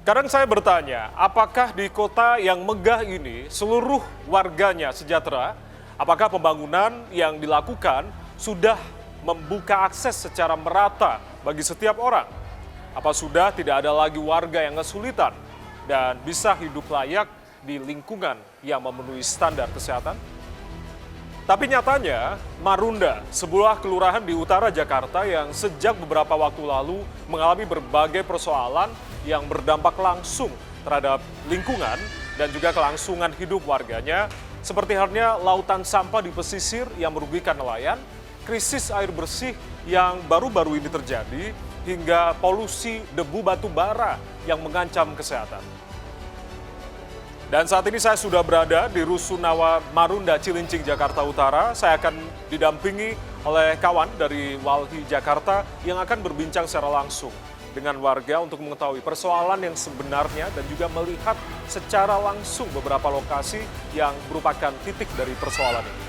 Kadang saya bertanya, apakah di kota yang megah ini seluruh warganya sejahtera? Apakah pembangunan yang dilakukan sudah membuka akses secara merata bagi setiap orang? Apa sudah tidak ada lagi warga yang kesulitan dan bisa hidup layak di lingkungan yang memenuhi standar kesehatan? Tapi nyatanya, Marunda, sebuah kelurahan di utara Jakarta yang sejak beberapa waktu lalu mengalami berbagai persoalan yang berdampak langsung terhadap lingkungan dan juga kelangsungan hidup warganya, seperti halnya lautan sampah di pesisir yang merugikan nelayan, krisis air bersih yang baru-baru ini terjadi, hingga polusi debu batu bara yang mengancam kesehatan. Dan saat ini saya sudah berada di Rusunawa Marunda, Cilincing, Jakarta Utara. Saya akan didampingi oleh kawan dari Walhi Jakarta yang akan berbincang secara langsung dengan warga untuk mengetahui persoalan yang sebenarnya dan juga melihat secara langsung beberapa lokasi yang merupakan titik dari persoalan ini.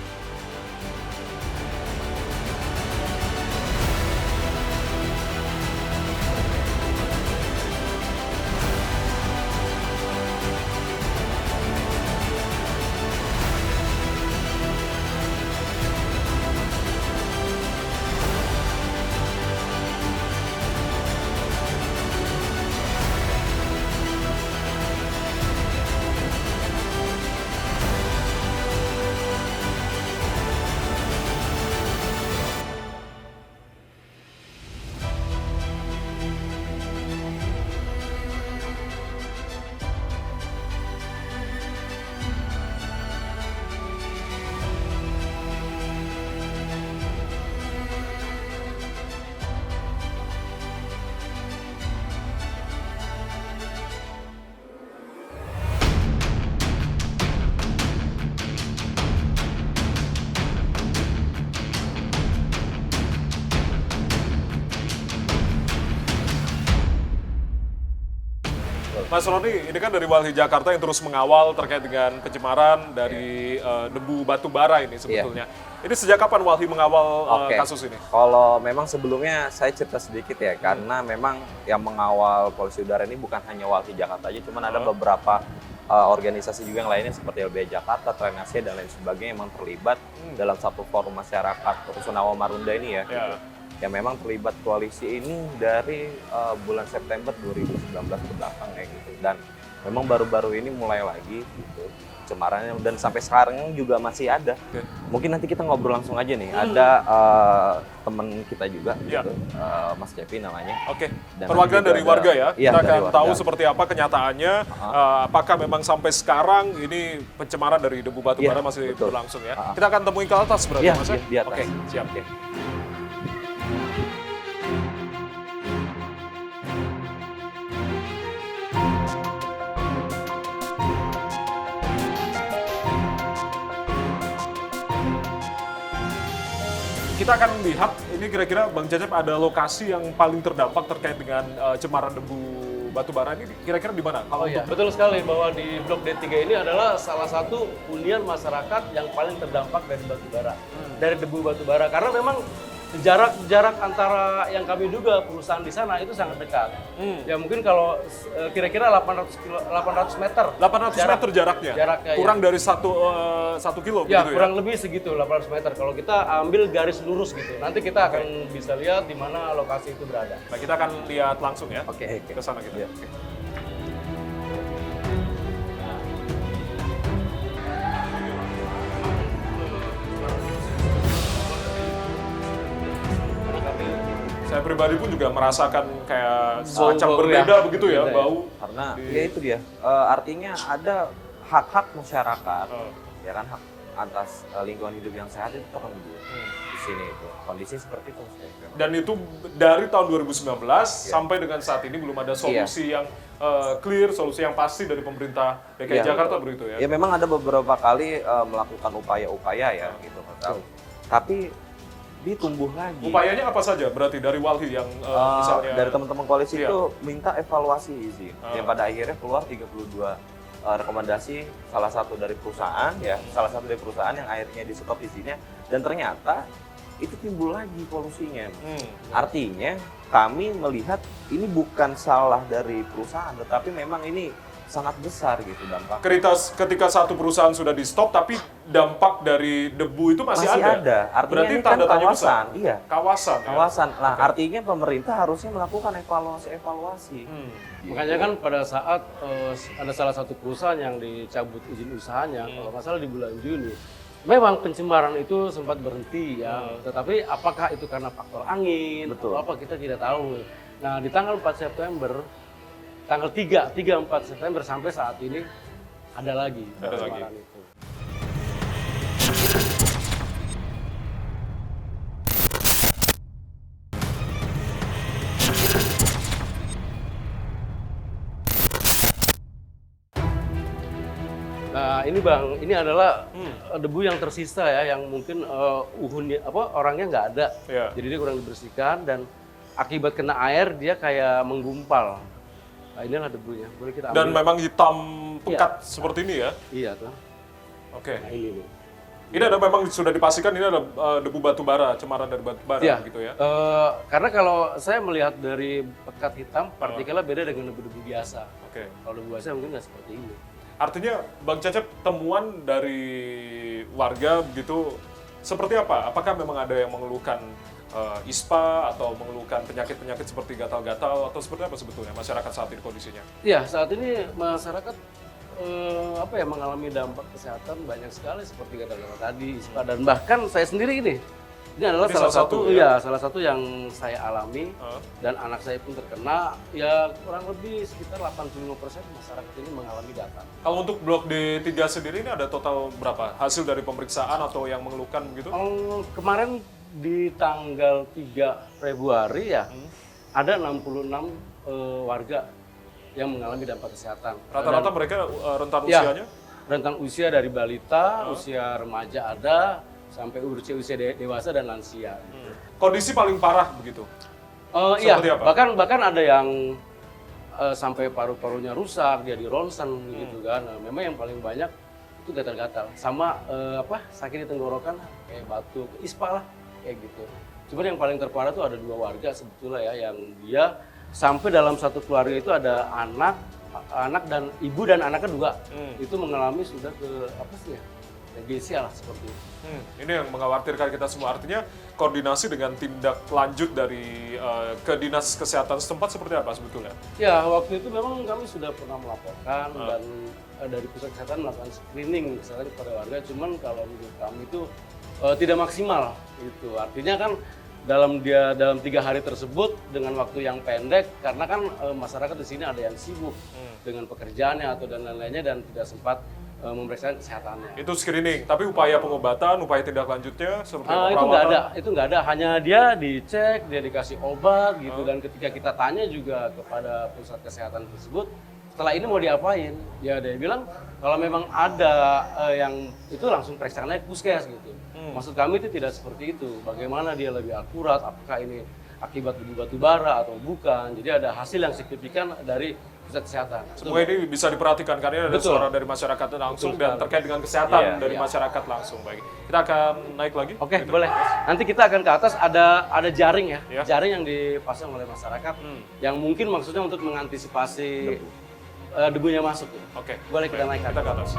Mas Roni, ini kan dari Walhi Jakarta yang terus mengawal terkait dengan pencemaran dari debu batu bara ini sebetulnya. Ini sejak kapan Walhi mengawal kasus ini? Kalau memang sebelumnya saya cerita sedikit ya, karena memang yang mengawal polusi udara ini bukan hanya Walhi Jakarta aja, cuman ada beberapa organisasi juga yang lainnya seperti LBH Jakarta, Trenase, dan lain sebagainya yang memang terlibat dalam satu forum masyarakat Rusunawa Marunda ini ya. Gitu. Yang memang terlibat koalisi ini dari bulan September 2019 ke belakang kayak gitu, dan memang baru-baru ini mulai lagi gitu cemarannya, dan sampai sekarang juga masih ada. Mungkin nanti kita ngobrol langsung aja nih. Ada teman kita juga gitu, Mas Cepi namanya. Perwakilan dari warga ya. Kita akan tahu seperti apa kenyataannya. Apakah memang sampai sekarang ini pencemaran dari debu batu bara masih berlangsung ya? Kita akan temui ke atas berarti, Mas? Di atas. Oke, siap. Kita akan lihat ini kira-kira Bang Cecep ada lokasi yang paling terdampak terkait dengan cemaran debu batu bara ini kira-kira di mana? Oh iya, betul sekali bahwa di Blok D3 ini adalah salah satu hunian masyarakat yang paling terdampak dari batu bara, dari debu batu bara, karena memang jarak antara yang kami duga perusahaan di sana itu sangat dekat. Ya mungkin kalau kira-kira 800 meter. 800 meter jaraknya? Kurang dari 1 kilo ya, begitu ya? Kurang lebih segitu, 800 meter. Kalau kita ambil garis lurus gitu, nanti kita akan bisa lihat di mana lokasi itu berada. Nah, kita akan lihat langsung ya. Ke sana kita. Saya pribadi pun juga merasakan kayak semacam berbeda begitu ya, bau. Karena ya itu dia, artinya ada hak-hak masyarakat, ya kan, hak atas lingkungan hidup yang sehat itu terenggut di sini itu. Kondisi seperti itu. Dan itu dari tahun 2019 sampai dengan saat ini belum ada solusi yang clear, solusi yang pasti dari pemerintah DKI Jakarta begitu ya. Ya memang ada beberapa kali melakukan upaya-upaya ya gitu, tapi ditumbuh lagi. Upayanya apa saja berarti dari Walhi yang misalnya dari teman-teman koalisi itu minta evaluasi izin. Yang pada akhirnya keluar 32 rekomendasi salah satu dari perusahaan ya, salah satu dari perusahaan yang akhirnya di stop izinnya, dan ternyata itu timbul lagi polusinya. Hmm. Artinya kami melihat ini bukan salah dari perusahaan, tetapi memang ini sangat besar gitu dampak. Ketika satu perusahaan sudah di stop, tapi dampak dari debu itu masih ada. Artinya Berarti ini tanda kan tanya besar. kawasan. Iya. Kawasan. ya? Kawasan. Nah, Oke. artinya pemerintah harusnya melakukan evaluasi. Hmm. Makanya kan pada saat ada salah satu perusahaan yang dicabut izin usahanya, kalau nggak salah di bulan Juni, memang pencemaran itu sempat berhenti ya. Tetapi apakah itu karena faktor angin Betul. atau apa kita tidak tahu. Nah di tanggal 4 September, tanggal 3-4 September sampai saat ini ada lagi Ada lagi. pencemaran itu. Nah ini Bang, ini adalah debu yang tersisa ya, yang mungkin orangnya nggak ada, Ya. jadi dia kurang dibersihkan dan akibat kena air dia kayak menggumpal. Nah inilah debunya, boleh kita ambil. Dan memang hitam pekat seperti ini ya. Iya tuh, Oke. nah ini nih. Ini ada memang sudah dipastikan ini ada debu batu bara, cemaran dari batu bara Iya. gitu ya. Karena kalau saya melihat dari pekat hitam, partikelnya beda dengan debu-debu biasa. Oke. Kalau debu biasa mungkin nggak seperti ini. Artinya Bang Cecep, temuan dari warga begitu seperti apa? Apakah memang ada yang mengeluhkan ISPA atau mengeluhkan penyakit-penyakit seperti gatal-gatal atau seperti apa sebetulnya masyarakat saat ini kondisinya? Iya, saat ini masyarakat mengalami dampak kesehatan banyak sekali seperti gatal-gatal tadi, ISPA, dan bahkan saya sendiri ini adalah Ini salah salah satu satu, ya? salah satu yang saya alami dan anak saya pun terkena. Ya kurang lebih sekitar 85% masyarakat ini mengalami gatal. Kalau untuk blok D3 sendiri ini ada total berapa? Hasil dari pemeriksaan atau yang mengeluhkan begitu? Kemarin di tanggal 3 Februari ya ada 66 warga yang mengalami dampak kesehatan. Rata-rata mereka rentan Ya. usianya? Rentang usia dari balita, usia remaja ada, sampai usia dewasa dan lansia. Kondisi paling parah begitu? Iya, Seperti apa? bahkan ada yang sampai paru-parunya rusak, dia di ronsen gitu kan. Nah, memang yang paling banyak itu gatal-gatal, sama sakit di tenggorokan kayak batuk, ISPA lah kayak gitu. Cuman yang paling terparah tuh ada 2 warga sebetulnya ya, yang dia sampai dalam satu keluarga itu ada anak dan ibu dan anaknya 2 itu mengalami sudah ke legisia lah seperti itu. Ini yang mengkhawatirkan kita semua. Artinya koordinasi dengan tindak lanjut dari ke dinas kesehatan setempat seperti apa sebetulnya? Ya, waktu itu memang kami sudah pernah melaporkan dan dari pusat kesehatan melakukan screening kesehatan kepada warga. Cuman kalau menurut kami itu tidak maksimal itu. Artinya kan dalam 3 hari tersebut dengan waktu yang pendek, karena kan masyarakat di sini ada yang sibuk dengan pekerjaannya atau dan lain-lainnya dan tidak sempat memeriksa kesehatannya. Itu screening, tapi upaya pengobatan, upaya tindak lanjutnya seperti Itu nggak ada. Hanya dia dicek, dia dikasih obat gitu, dan ketika kita tanya juga kepada pusat kesehatan tersebut, setelah ini mau diapain? Ya dia bilang kalau memang ada yang itu langsung periksa naik puskes gitu. Maksud kami itu tidak seperti itu. Bagaimana dia lebih akurat? Apakah ini akibat debu batu bara atau bukan? Jadi ada hasil yang signifikan dari pusat kesehatan. Semua ini bisa diperhatikan karena ada Betul. suara dari masyarakat langsung Betul dan sekali. terkait dengan kesehatan Iya, dari iya. masyarakat langsung. Baik, kita akan naik lagi. Oke, Gitu. boleh. Nanti kita akan ke atas ada jaring ya. Ya. Jaring yang dipasang oleh masyarakat yang mungkin maksudnya untuk mengantisipasi debunya masuk. Oke, Boleh kita baik, naik ke kita ke atas.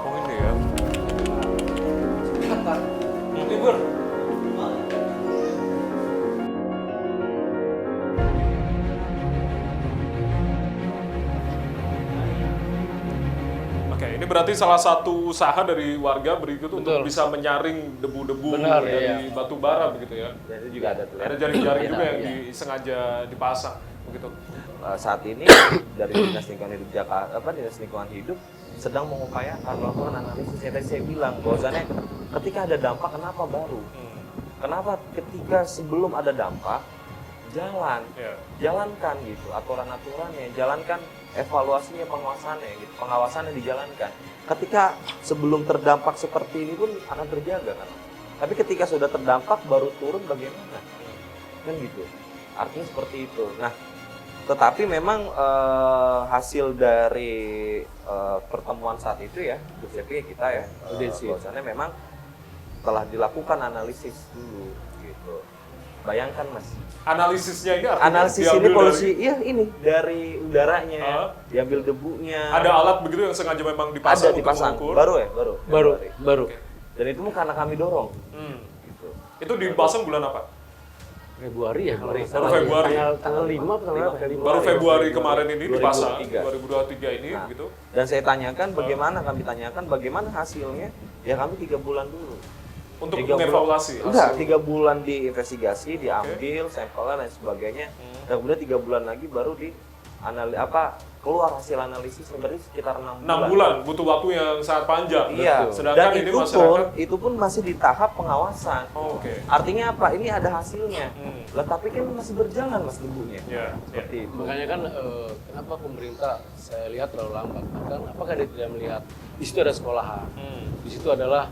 Oh ini ya. Libur. Oke, ini berarti salah satu usaha dari warga berikut untuk bisa menyaring debu-debu Benar, dari iya. batu bara begitu ya. Dan itu juga ada tuh. Ada jaring-jaring Iya, juga yang iya. disengaja dipasang begitu. Saat ini dari Dinas Lingkungan Hidup Jakarta, Dinas Lingkungan Hidup sedang mengupayakan melakukan analisis yang tadi saya bilang bahwasannya ketika ada dampak kenapa baru? Kenapa ketika sebelum ada dampak jalan, Ya. jalankan gitu aturan-aturannya, jalankan evaluasinya, pengawasannya dijalankan. Ketika sebelum terdampak seperti ini pun akan terjaga kan. Tapi ketika sudah terdampak baru turun bagaimana? Kan gitu. Artinya seperti itu. Nah, tetapi memang hasil dari pertemuan saat itu ya, basically kita ya, Audiensi. bahwasannya memang telah dilakukan analisis dulu gitu. Bayangkan Mas, Analisisnya ini artinya analisis ini diambil polusi, iya ini dari udaranya, Ah. diambil debunya. ada alat begitu yang sengaja memang dipasang Ada dipasang, untuk mengukur. baru ya, baru. Februari. Baru. Dan itu karena kami dorong. Hmm. Gitu. Itu dipasang bulan apa? Februari ya kalau nggak Baru salah. Februari. Tanggal 5 atau tanggal berapa? Baru Februari kemarin ini 2023. dipasang 2023 ini Nah, gitu. Dan saya tanyakan bagaimana hasilnya? Ya kami 3 bulan dulu. Untuk 3 mengevaluasi bulan, enggak, 3 bulan diinvestigasi, diambil sampelnya dan sebagainya. Dan kemudian 3 bulan lagi baru keluar hasil analisis berarti sekitar 6 6 bulan butuh waktu yang sangat panjang. Iya. Sedangkan Dan ini itu masyarakat itu pun masih di tahap pengawasan. Oh, oke. Artinya apa? Ini ada hasilnya. Hmm. Lah tapi kan masih berjalan Mas debunya. Ya, ya. Seperti itu. Makanya kan kenapa pemerintah saya lihat terlalu lambat? Kan apakah dia tidak melihat di situ ada sekolahan, di situ adalah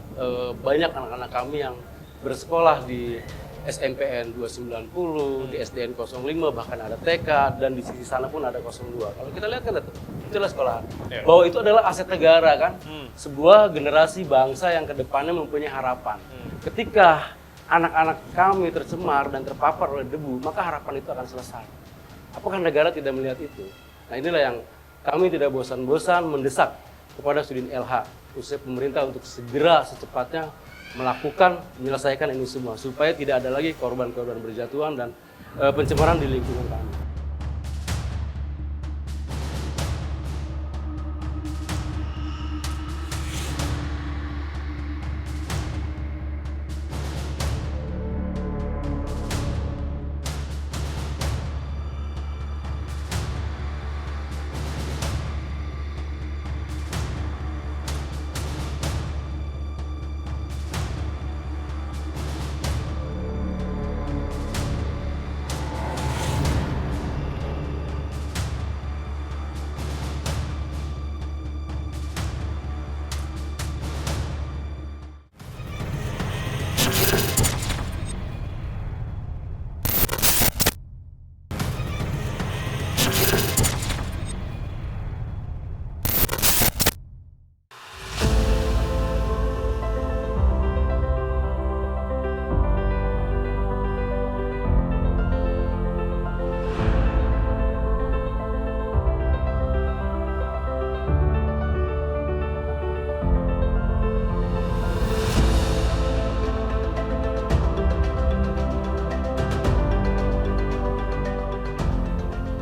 banyak anak-anak kami yang bersekolah di SMPN 290, di SDN 05, bahkan ada TK, dan di sisi sana pun ada 02. Kalau kita lihat kan itulah sekolahan. Ya. Bahwa itu adalah aset negara kan, sebuah generasi bangsa yang kedepannya mempunyai harapan. Ketika anak-anak kami tercemar dan terpapar oleh debu, maka harapan itu akan selesai. Apakah negara tidak melihat itu? Nah inilah yang kami tidak bosan-bosan mendesak kepada Sudin LH, khususnya pemerintah untuk segera secepatnya menyelesaikan ini semua supaya tidak ada lagi korban-korban berjatuhan dan pencemaran di lingkungan kami.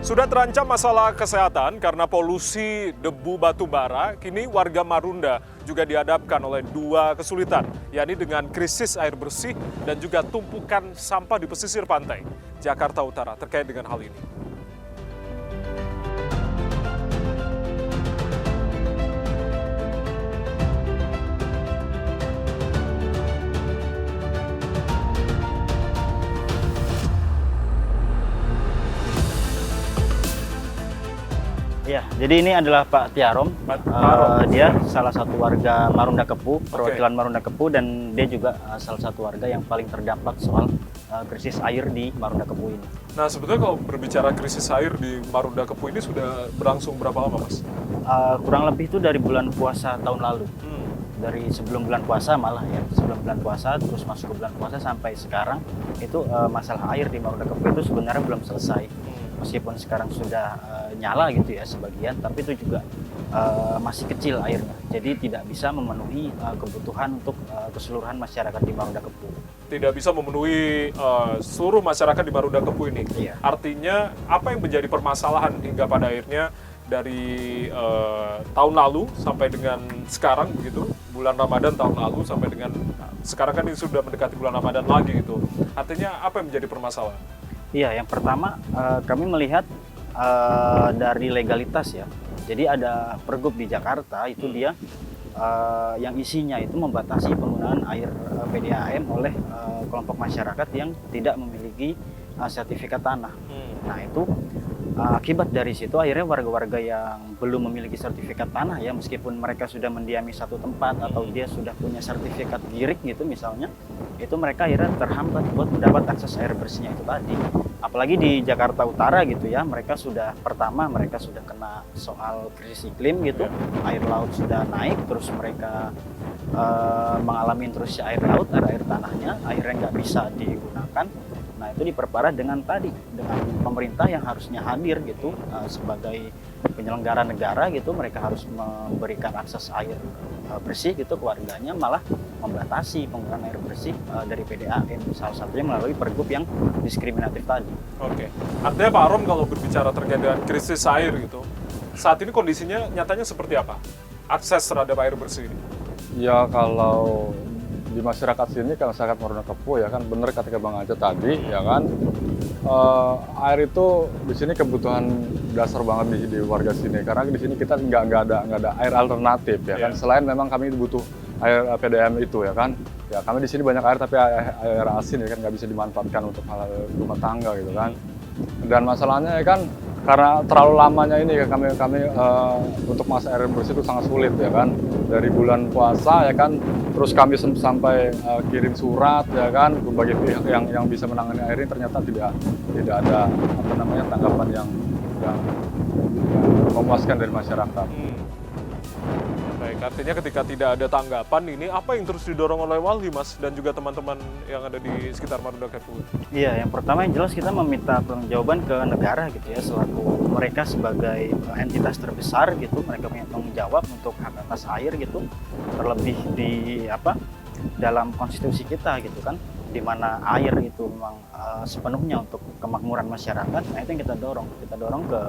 Sudah terancam masalah kesehatan karena polusi debu batu bara, kini warga Marunda juga dihadapkan oleh dua kesulitan, yakni dengan krisis air bersih dan juga tumpukan sampah di pesisir pantai Jakarta Utara terkait dengan hal ini. Ya, jadi ini adalah Pak Tiarom. Pak Tiarom. Dia salah satu warga Marunda Kepu, perwakilan Marunda Kepu, dan dia juga salah satu warga yang paling terdampak soal krisis air di Marunda Kepu ini. Nah, sebetulnya kalau berbicara krisis air di Marunda Kepu ini sudah berlangsung berapa lama, Mas? Kurang lebih itu dari bulan puasa tahun lalu. Dari sebelum bulan puasa malah ya, sebelum bulan puasa terus masuk ke bulan puasa sampai sekarang itu masalah air di Marunda Kepu itu sebenarnya belum selesai. Meskipun sekarang sudah nyala gitu ya sebagian, tapi itu juga masih kecil airnya. Jadi tidak bisa memenuhi kebutuhan untuk keseluruhan masyarakat di Marunda Kepu. Tidak bisa memenuhi seluruh masyarakat di Marunda Kepu ini. Iya. Artinya apa yang menjadi permasalahan hingga pada akhirnya dari tahun lalu sampai dengan sekarang begitu, bulan Ramadan tahun lalu sampai dengan sekarang kan ini sudah mendekati bulan Ramadan lagi gitu. Artinya apa yang menjadi permasalahan? Iya, yang pertama kami melihat dari legalitas ya. Jadi ada pergub di Jakarta itu dia yang isinya itu membatasi penggunaan air PDAM oleh kelompok masyarakat yang tidak memiliki sertifikat tanah. Nah itu akibat dari situ akhirnya warga-warga yang belum memiliki sertifikat tanah ya, meskipun mereka sudah mendiami satu tempat atau dia sudah punya sertifikat GIRIK gitu misalnya, itu mereka akhirnya terhambat buat mendapat akses air bersihnya itu tadi. apalagi di Jakarta Utara gitu ya, mereka sudah kena soal krisis iklim gitu, air laut sudah naik, terus mereka mengalami intrusi air laut, ada air tanahnya, airnya nggak bisa digunakan. Nah itu diperparah dengan pemerintah yang harusnya hadir gitu sebagai penyelenggara negara gitu, mereka harus memberikan akses air bersih gitu ke warganya, malah membatasi penggunaan air bersih dari PDAM, salah satunya melalui pergub yang diskriminatif tadi. Oke, artinya Pak Arom kalau berbicara terkait dengan krisis air gitu, saat ini kondisinya nyatanya seperti apa? Akses terhadap air bersih ini? Ya kalau di masyarakat sini, kalau masyarakat Marunda Kepuh ya kan benar kata Bang Aja tadi ya kan, air itu di sini kebutuhan dasar banget di warga sini, karena di sini kita nggak ada air alternatif ya kan, selain memang kami butuh air PDAM itu ya kan, ya kami di sini banyak air tapi air asin ya kan, nggak bisa dimanfaatkan untuk hal rumah tangga gitu kan. Dan masalahnya ya kan, karena terlalu lamanya ini ya kami untuk masa air bersih itu sangat sulit ya kan, dari bulan puasa ya kan, terus kami sampai kirim surat ya kan bagi pihak yang bisa menangani air ini, ternyata tidak ada tanggapan yang memuaskan dari masyarakat. Baik, artinya ketika tidak ada tanggapan ini, apa yang terus didorong oleh Walhi Mas dan juga teman-teman yang ada di sekitar Marunda Kepuh? Iya, yang pertama yang jelas kita meminta pertanggungjawaban ke negara gitu ya, selaku mereka sebagai entitas terbesar gitu, mereka punya tanggung jawab untuk hak atas air gitu, terlebih di dalam konstitusi kita gitu kan, di mana air itu memang sepenuhnya untuk kemakmuran masyarakat. Nah itu yang kita dorong ke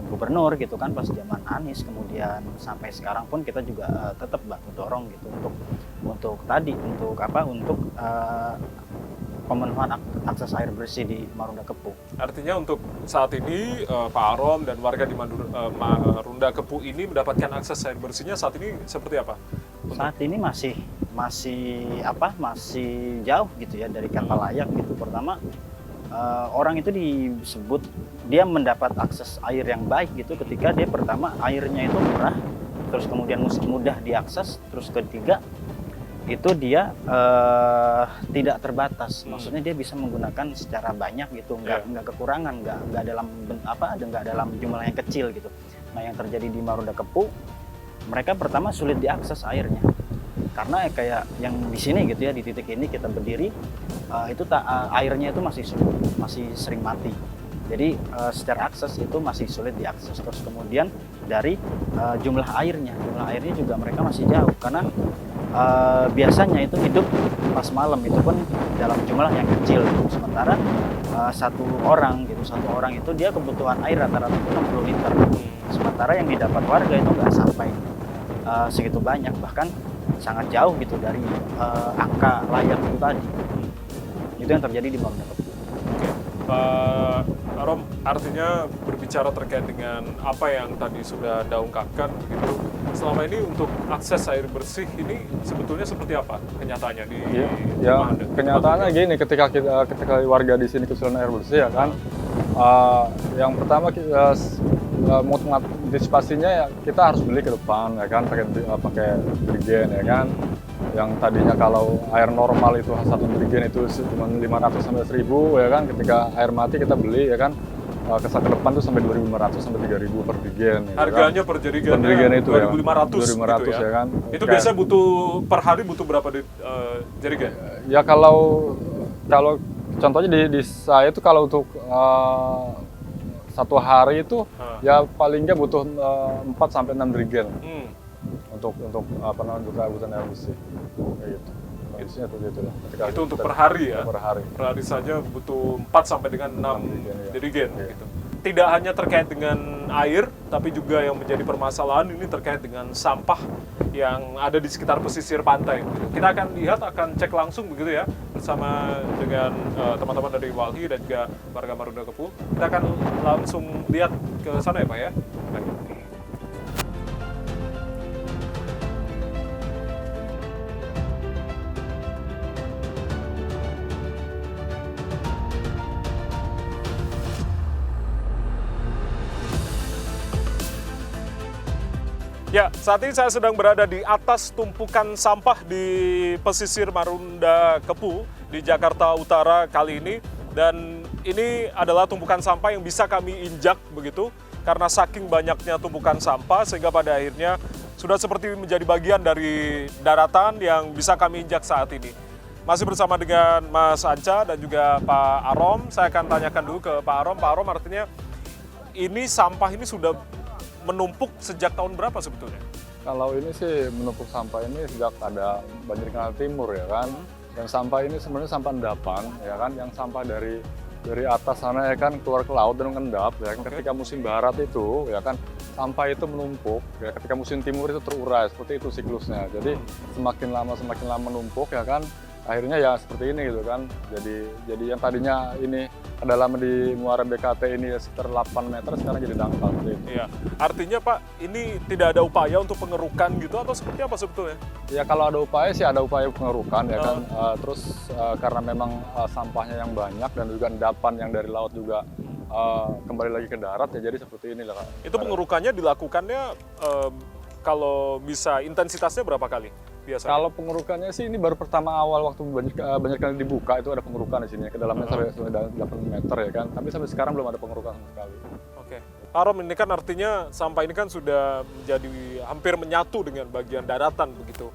gubernur gitu kan pas zaman Anies, kemudian sampai sekarang pun kita juga tetap bantu dorong gitu untuk pemenuhan akses air bersih di Marunda Kepuh. Artinya untuk saat ini Pak Arom dan warga di Marunda Kepuh ini mendapatkan akses air bersihnya saat ini seperti apa? Saat ini masih jauh gitu ya dari kata layak gitu. Pertama orang itu disebut dia mendapat akses air yang baik gitu ketika dia pertama airnya itu murah, terus kemudian mudah diakses, terus ketiga itu dia tidak terbatas, maksudnya dia bisa menggunakan secara banyak gitu, nggak kekurangan, nggak dalam jumlah yang kecil gitu. Nah yang terjadi di Marunda Kepuh, mereka pertama sulit diakses airnya, karena kayak yang di sini gitu ya, di titik ini kita berdiri itu airnya itu masih sering mati. Jadi secara akses itu masih sulit diakses. Terus kemudian dari jumlah airnya juga mereka masih jauh, karena biasanya itu hidup pas malam itu pun dalam jumlah yang kecil. Sementara satu orang itu dia kebutuhan air rata-rata itu 60 liter. Sementara yang didapat warga itu nggak sampai segitu banyak, bahkan sangat jauh gitu dari angka layak itu tadi. Itu yang terjadi di Marunda Kepuh. Pak Arom, artinya berbicara terkait dengan apa yang tadi sudah Anda ungkapkan gitu, selama ini untuk akses air bersih ini sebetulnya seperti apa kenyataannya di rumah Anda? Kenyataannya gini, ketika warga di sini kesulitan air bersih ya kan, yang pertama mau antisipasinya ya kita harus beli ke depan ya kan, pakai dirigen ya kan. Yang tadinya kalau air normal itu satu dirigen itu cuma 500 sampai 1000 ya kan, ketika air mati kita beli ya kan, ke depan tuh sampai 2.500 sampai 3.000 per dirigen. Harganya kan? per jerigen itu 2.500 gitu ya kan. Itu biasanya butuh per hari butuh berapa jerigen? Ya kalau contohnya di saya itu kalau untuk satu hari itu ya paling nggak butuh 4 sampai 6 jerigen. Untuk kebutuhan air bersih kayak gitu. Kondisinya tuh gitu lah. Itu untuk per hari ya? Per hari. Per hari saja butuh 4 sampai dengan 6 jerigen gitu. Tidak hanya terkait dengan air, tapi juga yang menjadi permasalahan ini terkait dengan sampah yang ada di sekitar pesisir pantai. Kita akan cek langsung begitu ya, bersama dengan teman-teman dari Walhi dan juga warga Marunda Kepuh. Kita akan langsung lihat ke sana ya Pak ya. Baik. Ya, saat ini saya sedang berada di atas tumpukan sampah di pesisir Marunda Kepuh di Jakarta Utara kali ini. Dan ini adalah tumpukan sampah yang bisa kami injak begitu, karena saking banyaknya tumpukan sampah sehingga pada akhirnya sudah seperti menjadi bagian dari daratan yang bisa kami injak saat ini. Masih bersama dengan Mas Anca dan juga Pak Arom, saya akan tanyakan dulu ke Pak Arom. Pak Arom, artinya ini sampah ini sudah menumpuk sejak tahun berapa sebetulnya? Kalau ini sih menumpuk sampah ini sejak ada banjir kanal timur ya kan. Yang sampah ini sebenarnya sampah endapan ya kan, yang sampah dari atas sana ya kan keluar ke laut dan mengendap ya kan. Ketika musim barat itu ya kan sampah itu menumpuk ya, ketika musim timur itu terurai, seperti itu siklusnya. Jadi semakin lama menumpuk ya kan, akhirnya ya seperti ini gitu kan. Jadi yang tadinya ini kedalaman di muara BKT ini sekitar 8 meter, sekarang jadi dangkal seperti itu. Iya, artinya Pak, ini tidak ada upaya untuk pengerukan gitu atau seperti apa sebetulnya? Ya kalau ada upaya sih ada upaya pengerukan ya kan. Terus karena memang sampahnya yang banyak dan juga endapan yang dari laut juga kembali lagi ke darat ya, jadi seperti inilah. Itu pengerukannya dilakukannya kalau bisa intensitasnya berapa kali biasanya? Kalau pengerukannya sih ini baru pertama awal waktu banjir kali dibuka itu ada pengerukan di sini, kedalamannya sampai 8 meter ya kan. Tapi sampai sekarang belum ada pengerukan sama sekali. Oke. Pak Arom, ini kan artinya sampah ini kan sudah menjadi hampir menyatu dengan bagian daratan begitu.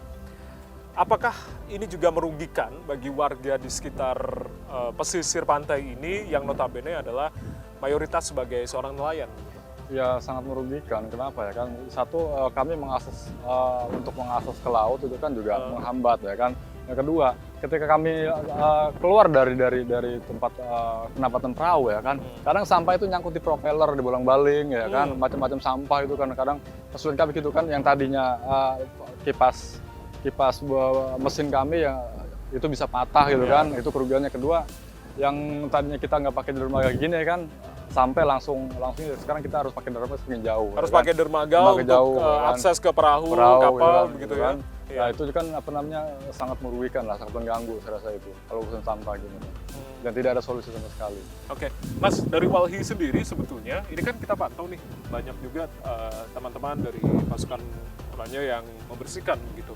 Apakah ini juga merugikan bagi warga di sekitar pesisir pantai ini yang notabene adalah mayoritas sebagai seorang nelayan? Ya sangat merugikan. Kenapa ya kan? Satu, kami untuk mengakses ke laut itu kan juga menghambat ya kan. Yang kedua, ketika kami keluar dari tempat penempatan perahu ya kan, kadang sampah itu nyangkut di propeller, di bolang-baling ya kan, macam-macam sampah itu kan kadang kesulitan kami gitu kan, yang tadinya kipas mesin kami ya itu bisa patah gitu kan, itu kerugiannya. Kedua, yang tadinya kita nggak pakai dermaga gini ya kan, sampai langsung sekarang kita harus pakai dermaga semakin jauh. Harus ya pakai kan? dermaga untuk jauh, kan? akses ke perahu kapal begitu ya. Nah itu kan sangat merugikan lah, sangat mengganggu saya rasa itu kalau urusan sampah gini. Dan tidak ada solusi sama sekali. Oke, Mas, dari Walhi sendiri sebetulnya ini kan kita pantau nih banyak juga teman-teman dari pasukan orangnya yang membersihkan begitu.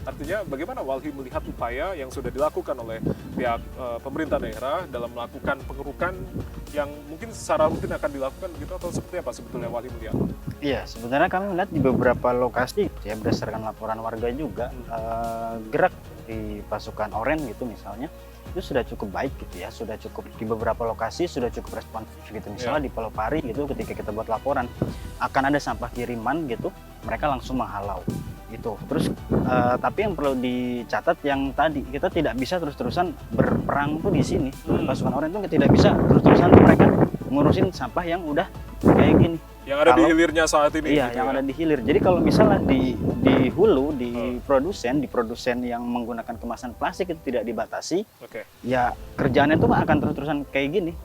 Artinya bagaimana Walhi melihat upaya yang sudah dilakukan oleh pihak pemerintah daerah dalam melakukan pengerukan yang mungkin secara rutin akan dilakukan begitu, atau seperti apa sebetulnya Walhi melihat? Iya, sebenarnya kami melihat di beberapa lokasi ya, berdasarkan laporan warga juga gerak di pasukan oranye gitu misalnya itu sudah cukup baik gitu ya, sudah cukup di beberapa lokasi sudah cukup responsif gitu. Misalnya di Pulau Pari gitu, ketika kita buat laporan akan ada sampah kiriman gitu, mereka langsung menghalau gitu. Terus tapi yang perlu dicatat yang tadi, kita tidak bisa terus-terusan berperang tuh di sini. Pasukan oranye itu tidak bisa terus-terusan mereka ngurusin sampah yang udah kayak gini. Yang ada di hilirnya saat ini. Iya, gitu yang ya? ada di hilir. Jadi kalau misalnya di hulu, di produsen yang menggunakan kemasan plastik itu tidak dibatasi, ya kerjaannya itu akan terus-terusan kayak gini.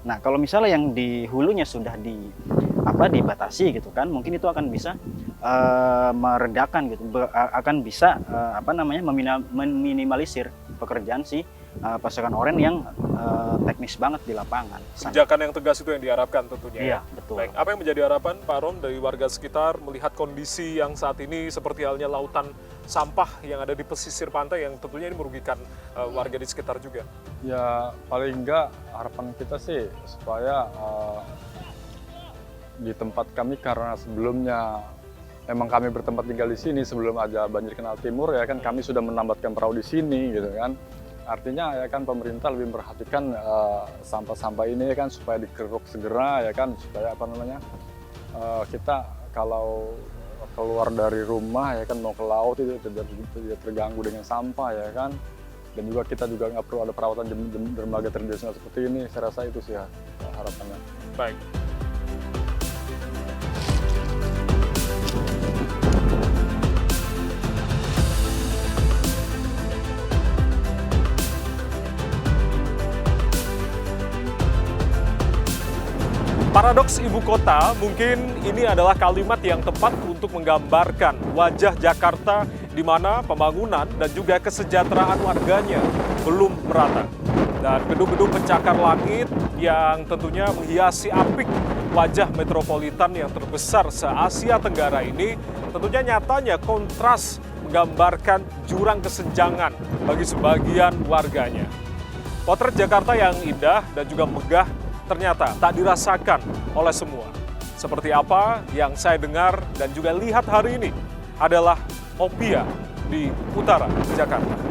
Nah, kalau misalnya yang di hulunya sudah dibatasi gitu kan, mungkin itu akan bisa meredakan gitu, akan bisa meminimalisir pekerjaan si pasukan oranye yang teknis banget di lapangan. Kebijakan yang tegas itu yang diharapkan tentunya. Iya, ya? betul. Baik, apa yang menjadi harapan Pak Arom dari warga sekitar melihat kondisi yang saat ini seperti halnya lautan sampah yang ada di pesisir pantai yang tentunya ini merugikan warga di sekitar juga? Ya paling enggak harapan kita sih supaya di tempat kami, karena sebelumnya memang kami bertempat tinggal di sini sebelum ada banjir kanal timur ya kan, kami sudah menambatkan perahu di sini gitu kan. Artinya ya kan pemerintah lebih memperhatikan sampah-sampah ini ya kan, supaya dikeruk segera ya kan, supaya kita kalau keluar dari rumah ya kan mau ke laut itu tidak terganggu dengan sampah ya kan. Dan juga kita juga nggak perlu ada perawatan dermaga tradisional seperti ini. Saya rasa itu sih ya harapannya. Baik. Paradoks ibu kota, mungkin ini adalah kalimat yang tepat untuk menggambarkan wajah Jakarta di mana pembangunan dan juga kesejahteraan warganya belum merata. Dan gedung-gedung pencakar langit yang tentunya menghiasi apik wajah metropolitan yang terbesar se-Asia Tenggara ini tentunya nyatanya kontras menggambarkan jurang kesenjangan bagi sebagian warganya. Potret Jakarta yang indah dan juga megah ternyata tak dirasakan oleh semua. Seperti apa yang saya dengar dan juga lihat hari ini adalah opia di utara Jakarta.